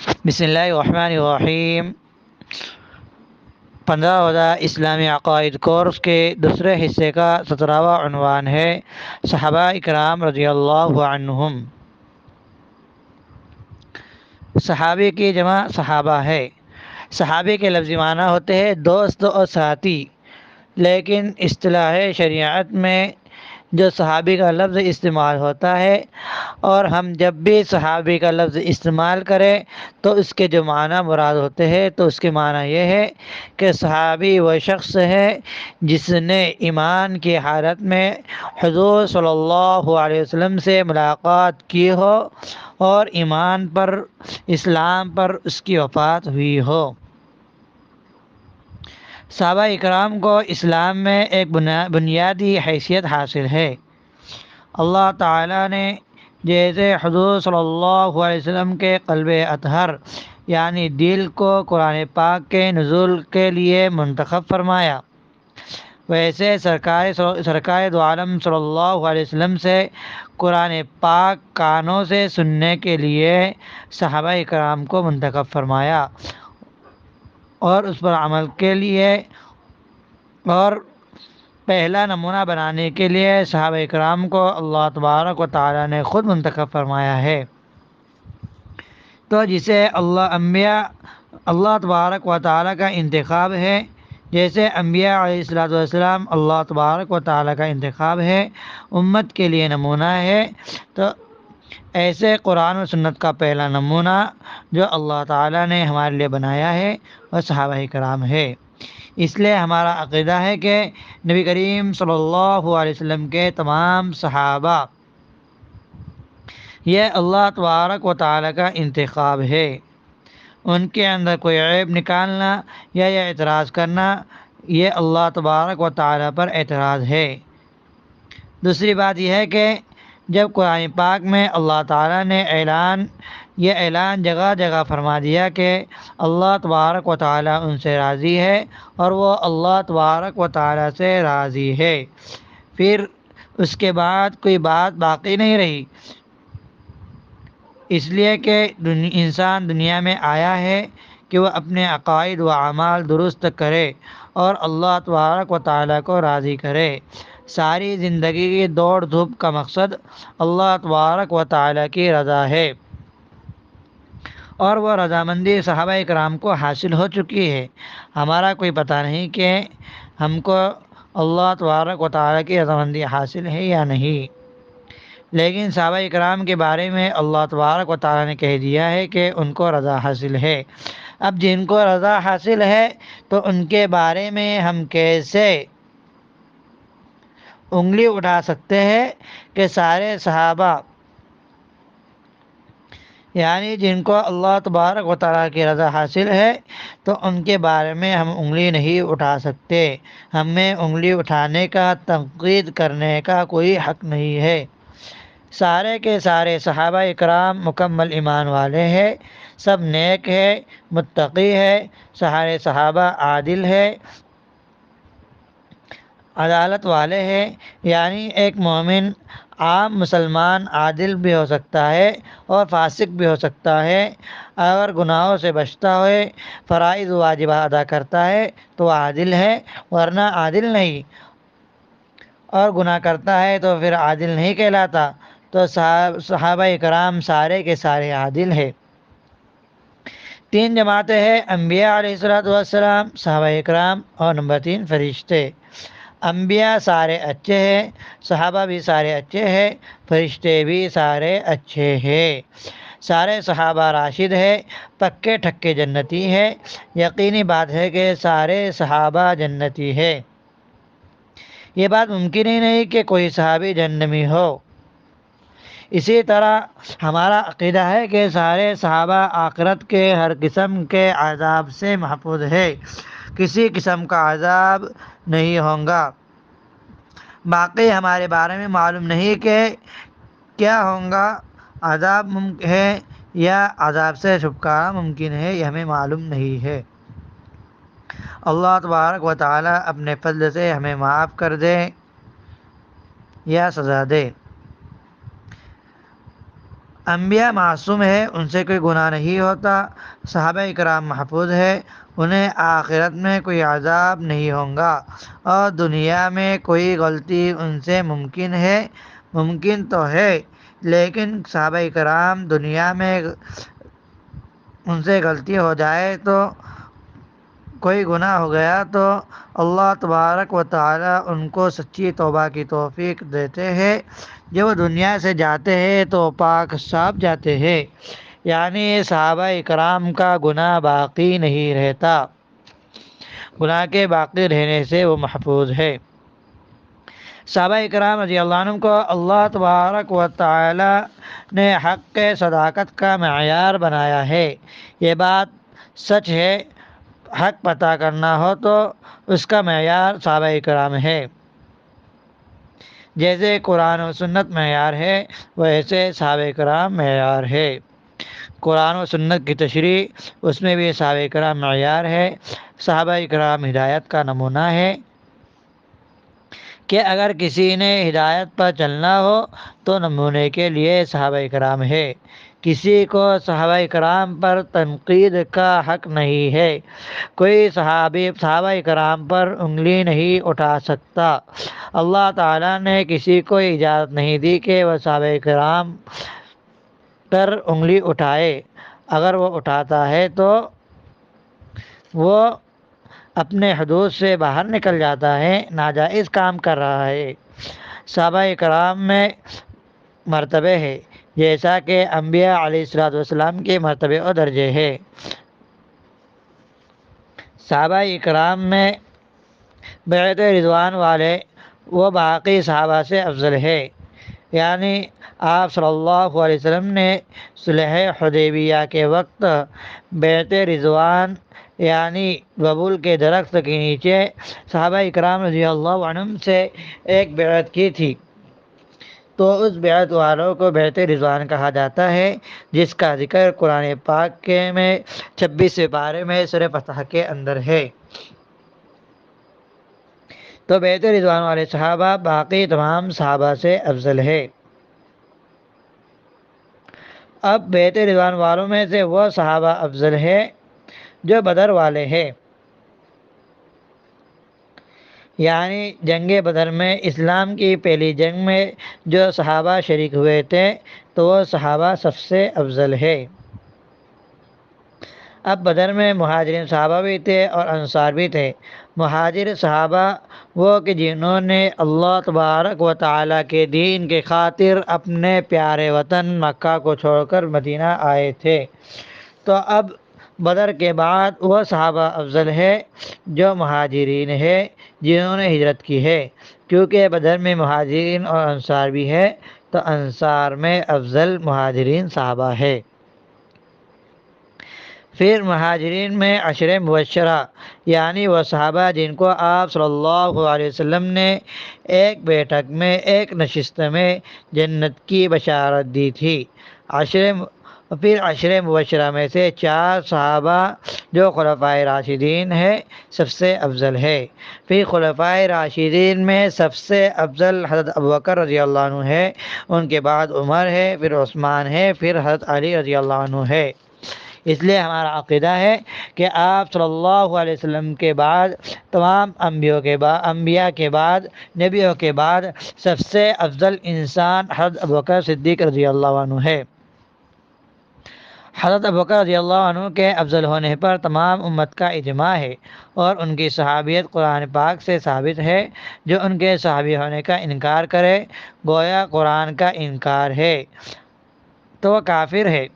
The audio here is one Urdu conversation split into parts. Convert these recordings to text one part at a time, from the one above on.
بسم اللہ الرحمن الرحیم۔ 15 روزہ اسلامی عقائد کورس کے دوسرے حصے کا 17واں عنوان ہے صحابہ اکرام رضی اللہ عنہم۔ صحابی کی جمع صحابہ ہے۔ صحابی کے لفظی معنی ہوتے ہیں دوست اور ساتھی، لیکن اصطلاح شریعت میں جو صحابی کا لفظ استعمال ہوتا ہے، اور ہم جب بھی صحابی کا لفظ استعمال کریں تو اس کے جو معنی مراد ہوتے ہیں تو اس کے معنی یہ ہے کہ صحابی وہ شخص ہے جس نے ایمان کی حالت میں حضور صلی اللہ علیہ وسلم سے ملاقات کی ہو اور ایمان پر، اسلام پر اس کی وفات ہوئی ہو۔ صحابہ اکرام کو اسلام میں ایک بنیادی حیثیت حاصل ہے۔ اللہ تعالیٰ نے جیسے حضور صلی اللہ علیہ وسلم کے قلب اطہر یعنی دل کو قرآن پاک کے نزول کے لیے منتخب فرمایا، ویسے سرکار دو عالم صلی اللہ علیہ وسلم سے قرآن پاک کانوں سے سننے کے لیے صحابہ اکرام کو منتخب فرمایا، اور اس پر عمل کے لیے اور پہلا نمونہ بنانے کے لیے صحابہ اکرام کو اللہ تبارک و تعالیٰ نے خود منتخب فرمایا ہے۔ تو جسے اللہ تبارک و تعالیٰ کا انتخاب ہے، جیسے انبیاء علیہ السلام اللہ تبارک و تعالیٰ کا انتخاب ہے، امت کے لیے نمونہ ہے، تو ایسے قرآن و سنت کا پہلا نمونہ جو اللہ تعالیٰ نے ہمارے لیے بنایا ہے وہ صحابہ کرام ہے۔ اس لیے ہمارا عقیدہ ہے کہ نبی کریم صلی اللہ علیہ وسلم کے تمام صحابہ یہ اللہ تبارک و تعالیٰ کا انتخاب ہے۔ ان کے اندر کوئی عیب نکالنا یا یہ اعتراض کرنا یہ اللہ تبارک و تعالیٰ پر اعتراض ہے۔ دوسری بات یہ ہے کہ جب قرآن پاک میں اللہ تعالیٰ نے یہ اعلان جگہ جگہ فرما دیا کہ اللہ تبارک و تعالیٰ ان سے راضی ہے اور وہ اللہ تبارک و تعالیٰ سے راضی ہے، پھر اس کے بعد کوئی بات باقی نہیں رہی، اس لیے کہ انسان دنیا میں آیا ہے کہ وہ اپنے عقائد و اعمال درست کرے اور اللہ تبارک و تعالیٰ کو راضی کرے۔ ساری زندگی کی دوڑ دھوپ کا مقصد اللہ تبارک و تعالیٰ کی رضا ہے، اور وہ رضامندی صحابہ کرام کو حاصل ہو چکی ہے۔ ہمارا کوئی پتہ نہیں کہ ہم کو اللہ تبارک و تعالیٰ کی رضامندی حاصل ہے یا نہیں، لیکن صحابہ کرام کے بارے میں اللہ تبارک و تعالیٰ نے کہہ دیا ہے کہ ان کو رضا حاصل ہے۔ اب جن کو رضا حاصل ہے تو ان کے بارے میں ہم کیسے انگلی اٹھا سکتے ہیں کہ سارے صحابہ یعنی جن کو اللہ تبارک و تعالیٰ کی رضا حاصل ہے تو ان کے بارے میں ہم انگلی نہیں اٹھا سکتے، ہمیں انگلی اٹھانے کا، تنقید کرنے کا کوئی حق نہیں ہے۔ سارے کے سارے صحابہ اکرام مکمل ایمان والے ہیں، سب نیک ہے، متقی ہے، سارے صحابہ عادل ہے، عدالت والے ہیں، یعنی ایک مومن عام مسلمان عادل بھی ہو سکتا ہے اور فاسق بھی ہو سکتا ہے، اگر گناہوں سے بچتا ہوئے فرائض و واجبات ادا کرتا ہے تو وہ عادل ہے، ورنہ عادل نہیں، اور گناہ کرتا ہے تو پھر عادل نہیں کہلاتا۔ تو صحابہ کرام سارے کے سارے عادل ہیں۔ 3 جماعتیں ہیں: انبیاء علیہ السلام، صحابہ کرام، اور نمبر 3 فرشتے۔ انبیاء سارے اچھے ہیں، صحابہ بھی سارے اچھے ہیں، فرشتے بھی سارے اچھے ہیں، سارے صحابہ راشد ہیں، پکے ٹھکے جنتی ہیں۔ یقینی بات ہے کہ سارے صحابہ جنتی ہیں، یہ بات ممکن ہی نہیں کہ کوئی صحابی جہنمی ہو۔ اسی طرح ہمارا عقیدہ ہے کہ سارے صحابہ آخرت کے ہر قسم کے عذاب سے محفوظ ہے، کسی قسم کا عذاب نہیں ہوگا۔ باقی ہمارے بارے میں معلوم نہیں کہ کیا ہوگا، عذاب ممکن ہے یا عذاب سے چھٹکارا ممکن ہے، یہ ہمیں معلوم نہیں ہے۔ اللہ تبارک و تعالیٰ اپنے فضل سے ہمیں معاف کر دے یا سزا دے۔ انبیاء معصوم ہے، ان سے کوئی گناہ نہیں ہوتا۔ صحابہ کرام محفوظ ہے، انہیں آخرت میں کوئی عذاب نہیں ہوگا، اور دنیا میں کوئی غلطی ان سے ممکن تو ہے، لیکن صحابہ کرام دنیا میں ان سے غلطی ہو جائے تو کوئی گناہ ہو گیا تو اللہ تبارک و تعالی ان کو سچی توبہ کی توفیق دیتے ہیں۔ جب وہ دنیا سے جاتے ہیں تو پاک صاف جاتے ہیں، یعنی صحابہ کرام کا گناہ باقی نہیں رہتا، گناہ کے باقی رہنے سے وہ محفوظ ہے۔ صحابہ کرام رضی اللہ عنہ کو اللہ تبارک و تعالی نے حق کے صداقت کا معیار بنایا ہے، یہ بات سچ ہے۔ حق پتہ کرنا ہو تو اس کا معیار صحابہ کرام ہے، جیسے قرآن و سنت معیار ہے ویسے صحابہ کرام معیار ہے۔ قرآن و سنت کی تشریح، اس میں بھی صحابہ کرام معیار ہے۔ صحابہ کرام ہدایت کا نمونہ ہے کہ اگر کسی نے ہدایت پر چلنا ہو تو نمونے کے لیے صحابہ کرام ہے۔ کسی کو صحابہ کرام پر تنقید کا حق نہیں ہے، کوئی صحابہ کرام پر انگلی نہیں اٹھا سکتا۔ اللہ تعالیٰ نے کسی کو اجازت نہیں دی کہ وہ صحابہ کرام پر انگلی اٹھائے، اگر وہ اٹھاتا ہے تو وہ اپنے حدود سے باہر نکل جاتا ہے، ناجائز کام کر رہا ہے۔ صحابہ کرام میں مرتبے ہے، جیسا کہ انبیاء علیہ السلام کے مرتبے اور درجے ہے۔ صحابہ کرام میں بیعت رضوان والے وہ باقی صحابہ سے افضل ہے، یعنی آپ صلی اللہ علیہ وسلم نے صلح حدیبیہ کے وقت بیعت رضوان یعنی ببول کے درخت کے نیچے صحابہ کرام رضی اللہ عنہم سے ایک بیعت کی تھی، تو اس بیعت والوں کو بیعت رضوان کہا جاتا ہے، جس کا ذکر قرآن پاک کے میں 26 پارے میں سورہ فتح کے اندر ہے۔ تو بیعت رضوان والے صحابہ باقی تمام صحابہ سے افضل ہے۔ اب بیعت رضوان والوں میں سے وہ صحابہ افضل ہے جو بدر والے ہیں، یعنی جنگ بدر میں اسلام کی پہلی جنگ میں جو صحابہ شریک ہوئے تھے تو وہ صحابہ سب سے افضل ہے۔ اب بدر میں مہاجرین صحابہ بھی تھے اور انصار بھی تھے۔ مہاجر صحابہ وہ کہ جنہوں نے اللہ تبارک و تعالیٰ کے دین کے خاطر اپنے پیارے وطن مکہ کو چھوڑ کر مدینہ آئے تھے۔ تو اب بدر کے بعد وہ صحابہ افضل ہے جو مہاجرین ہے، جنہوں نے ہجرت کی ہے، کیونکہ بدر میں مہاجرین اور انصار بھی ہے، تو انصار میں افضل مہاجرین صحابہ ہے۔ پھر مہاجرین میں عشرہ مبشرہ، یعنی وہ صحابہ جن کو آپ صلی اللہ علیہ وسلم نے ایک بیٹھک میں، ایک نشست میں جنت کی بشارت دی تھی۔ پھر عشرہ مبشرہ میں سے 4 صحابہ جو خلفائے راشدین ہیں سب سے افضل ہے۔ پھر خلفائے راشدین میں سب سے افضل حضرت ابوبکر رضی اللہ عنہ ہے، ان کے بعد عمر ہے، پھر عثمان ہے، پھر حضرت علی رضی اللہ عنہ ہے۔ اس لیے ہمارا عقیدہ ہے کہ آپ صلی اللہ علیہ وسلم کے بعد تمام انبیاء کے بعد نبیوں کے بعد سب سے افضل انسان حضرت ابوبکر صدیق رضی اللہ عنہ ہے۔ حضرت ابوبکر رضی اللہ عنہ کے افضل ہونے پر تمام امت کا اجماع ہے، اور ان کی صحابیت قرآن پاک سے ثابت ہے۔ جو ان کے صحابی ہونے کا انکار کرے گویا قرآن کا انکار ہے، تو وہ کافر ہے۔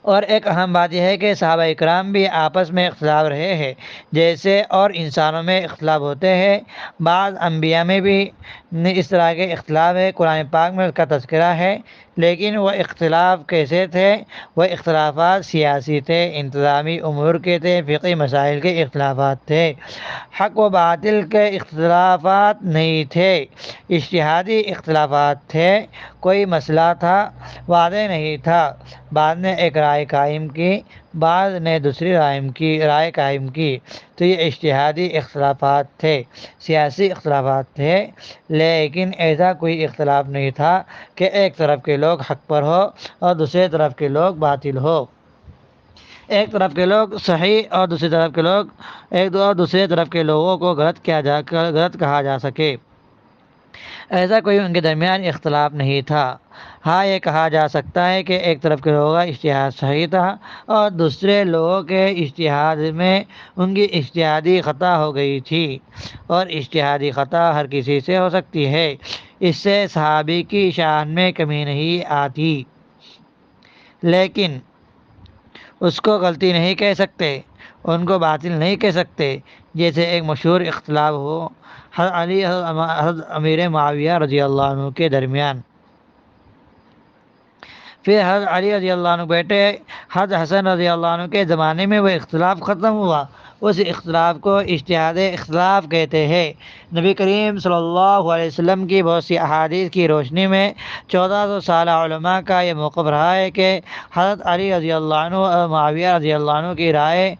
اور ایک اہم بات یہ ہے کہ صحابہ کرام بھی آپس میں اختلاف رہے ہیں، جیسے اور انسانوں میں اختلاف ہوتے ہیں، بعض انبیاء میں بھی اس طرح کے اختلاف ہے، قرآن پاک میں اس کا تذکرہ ہے، لیکن وہ اختلاف کیسے تھے؟ وہ اختلافات سیاسی تھے، انتظامی امور کے تھے، فقہی مسائل کے اختلافات تھے، حق و باطل کے اختلافات نہیں تھے، اجتہادی اختلافات تھے، کوئی مسئلہ تھا واضح نہیں تھا، بعد میں ایک رائے قائم کی، بعض نے دوسری رائے قائم کی، تو یہ اجتہادی اختلافات تھے، سیاسی اختلافات تھے، لیکن ایسا کوئی اختلاف نہیں تھا کہ ایک طرف کے لوگ حق پر ہو اور دوسری طرف کے لوگ باطل ہو، ایک طرف کے لوگ صحیح اور دوسری طرف کے لوگوں کو غلط کہا جا سکے۔ ایسا کوئی ان کے درمیان اختلاف نہیں تھا۔ ہاں، یہ کہا جا سکتا ہے کہ ایک طرف کے لوگوں کا اجتہاد صحیح تھا اور دوسرے لوگوں کے اجتہاد میں ان کی اجتہادی خطا ہو گئی تھی، اور اجتہادی خطا ہر کسی سے ہو سکتی ہے، اس سے صحابی کی شان میں کمی نہیں آتی، لیکن اس کو غلطی نہیں کہہ سکتے، ان کو باطل نہیں کہہ سکتے۔ جیسے ایک مشہور اختلاف ہو حضرت علی حضرت امیر معاویہ رضی اللہ عنہ کے درمیان، پھر حضرت علی رضی اللہ عنہ بیٹے حضرت حسن رضی اللہ عنہ کے زمانے میں وہ اختلاف ختم ہوا۔ اس اختلاف کو اجتہاد اختلاف کہتے ہیں۔ نبی کریم صلی اللہ علیہ وسلم کی بہت سی احادیث کی روشنی میں 1400 سالہ علماء کا یہ موقف رہا ہے کہ حضرت علی رضی اللہ عنہ اور معاویہ رضی اللہ عنہ کی رائے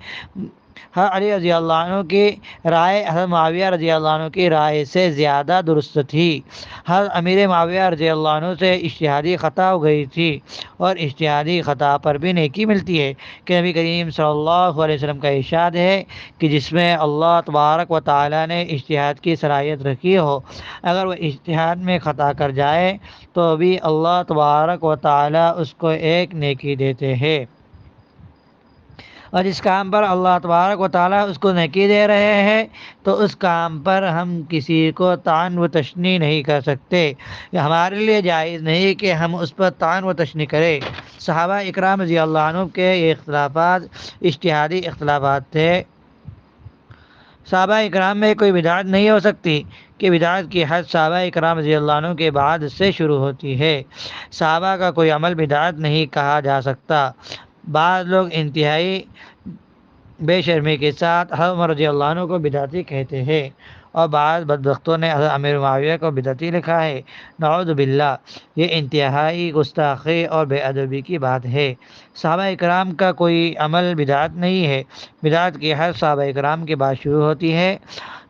حضرت معاویہ رضی اللہ عنہ کی رائے سے زیادہ درست تھی۔ حضرت امیر معاویہ رضی اللہ عنہ سے اجتہادی خطا ہو گئی تھی، اور اجتہادی خطا پر بھی نیکی ملتی ہے، کہ نبی کریم صلی اللہ علیہ وسلم کا ارشاد ہے کہ جس میں اللہ تبارک و تعالی نے اجتہاد کی صلاحیت رکھی ہو، اگر وہ اجتہاد میں خطا کر جائے تو بھی اللہ تبارک و تعالی اس کو ایک نیکی دیتے ہیں، اور جس کام پر اللہ تبارک و تعالیٰ اس کو نیکی دے رہے ہیں تو اس کام پر ہم کسی کو طعن و تشنیع نہیں کر سکتے، ہمارے لیے جائز نہیں کہ ہم اس پر طعن و تشنیع کریں۔ صحابہ اکرام رضی اللہ عنہ کے یہ اختلافات اجتہادی اختلافات تھے۔ صحابہ اکرام میں کوئی بدعت نہیں ہو سکتی کہ بدعت کی حد صحابہ اکرام رضی اللہ عنہ کے بعد سے شروع ہوتی ہے۔ صحابہ کا کوئی عمل بدعت نہیں کہا جا سکتا۔ بعض لوگ انتہائی بے شرمی کے ساتھ حضرت عمر رضی اللہ عنہ کو بدعتی کہتے ہیں، اور بعض بدبختوں نے حضرت امیر معاویہ کو بدعتی لکھا ہے، نعوذ باللہ۔ یہ انتہائی گستاخی اور بے ادبی کی بات ہے۔ صحابہ اکرام کا کوئی عمل بدعت نہیں ہے۔ بدعت کی حد صحابہ اکرام کے بعد شروع ہوتی ہے۔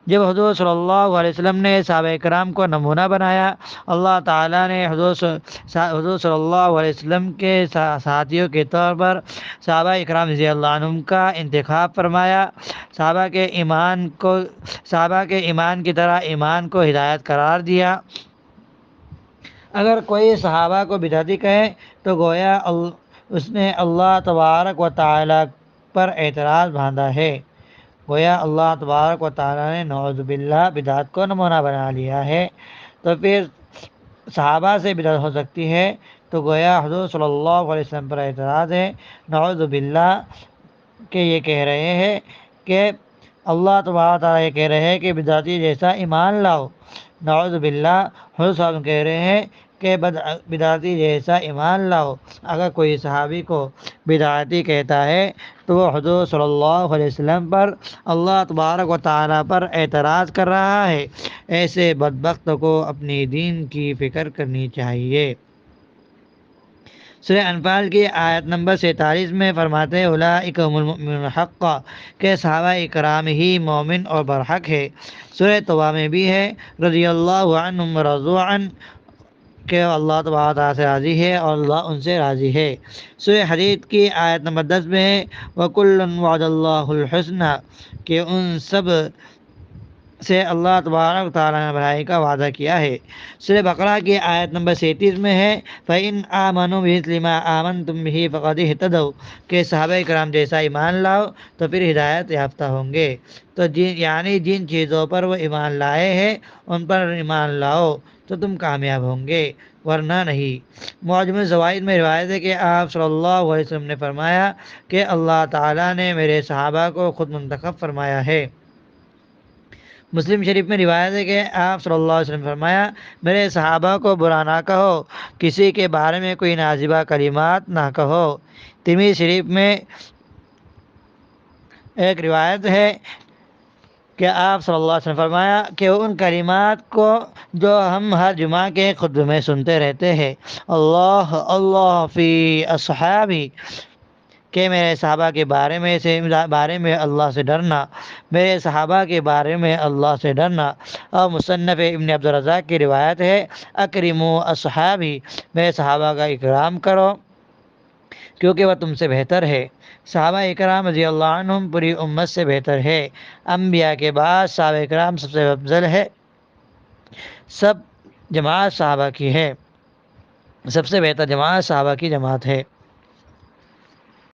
جب حضور صلی اللہ علیہ وسلم نے صحابہ اکرام کو نمونہ بنایا، اللہ تعالیٰ نے حضور صلی اللہ علیہ وسلم کے ساتھیوں کے طور پر صحابہ اکرام رضی اللہ عنہم کا انتخاب فرمایا۔ صحابہ کے ایمان کی طرح ایمان کو ہدایت قرار دیا۔ اگر کوئی صحابہ کو بدعتی کہے تو گویا اس نے اللہ تبارک و تعالیٰ پر اعتراض باندھا ہے، گویا اللہ تبارک و تعالیٰ نے نعوذ باللہ بدعت کو نمونہ بنا لیا ہے۔ تو پھر صحابہ سے بدعت ہو سکتی ہے تو گویا حضور صلی اللہ علیہ وسلم پر اعتراض ہے، نعوذ باللہ، کہ یہ کہہ رہے ہیں کہ اللہ تبارک و تعالیٰ یہ کہہ رہے ہیں کہ بدعتی جیسا ایمان لاؤ، نعوذ باللہ۔ حضور صاحب کہہ رہے ہیں کہ بدعتی جیسا ایمان لاؤ۔ اگر کوئی صحابی کو بدعتی کہتا ہے تو وہ حضور صلی اللہ علیہ وسلم پر، اللہ تبارک و تعالیٰ پر اعتراض کر رہا ہے۔ ایسے بدبخت کو اپنی دین کی فکر کرنی چاہیے۔ سورہ انفال کی آیت نمبر 47 میں فرماتے ہیں اولئک هم المؤمنون حقا، کہ صحابہ اکرام ہی مومن اور برحق ہے۔ سورہ توبہ میں بھی ہے رضی اللہ عنہم ورضوا عنہ، کہ اللہ تبارک تعالیٰ سے راضی ہے اور اللہ ان سے راضی ہے۔ سورہ حدید کی آیت نمبر 10 میں ہے وَكُلًّا وَعَدَ اللَّهُ الْحُسْنَى، کہ ان سب سے اللہ تبارک تعالیٰ نے بھلائی کا وعدہ کیا ہے۔ سورہ بقرہ کی آیت نمبر 37 میں ہے فَإِنْ آمَنُوا بِمِثْلِ مَا آمَنْتُمْ بِهِ فَقَدِ اهْتَدَوْا، کہ صحابہ کرام جیسا ایمان لاؤ تو پھر ہدایت یافتہ ہوں گے۔ تو یعنی جن چیزوں پر وہ ایمان لائے ہیں ان پر ایمان لاؤ تو تم کامیاب ہوں گے، ورنہ نہیں۔ معجم الزوائد میں روایت ہے کہ آپ صلی اللہ علیہ وسلم نے فرمایا کہ اللہ تعالیٰ نے میرے صحابہ کو خود منتخب فرمایا ہے۔ مسلم شریف میں روایت ہے کہ آپ صلی اللہ علیہ وسلم فرمایا میرے صحابہ کو برا نہ کہو، کسی کے بارے میں کوئی نازیبہ کلمات نہ کہو۔ ترمذی شریف میں ایک روایت ہے کہ آپ صلی اللہ علیہ وسلم فرمایا کہ ان کلمات کو جو ہم ہر جمعہ کے خطبے میں سنتے رہتے ہیں، اللہ اللہ فی اصحابی، کہ میرے صحابہ کے بارے میں اللہ سے ڈرنا، میرے صحابہ کے بارے میں اللہ سے ڈرنا۔ اور مصنف ابن عبدالرزاق کی روایت ہے، اکرموا اصحابی، میرے صحابہ کا اکرام کرو کیونکہ وہ تم سے بہتر ہے۔ صحابہ اکرام رضی اللہ عنہم پوری امت سے بہتر ہے۔ انبیاء کے بعد صحابہ اکرام سب سے افضل ہے۔ سب جماعت صحابہ کی ہے، سب سے بہتر جماعت صحابہ کی جماعت ہے۔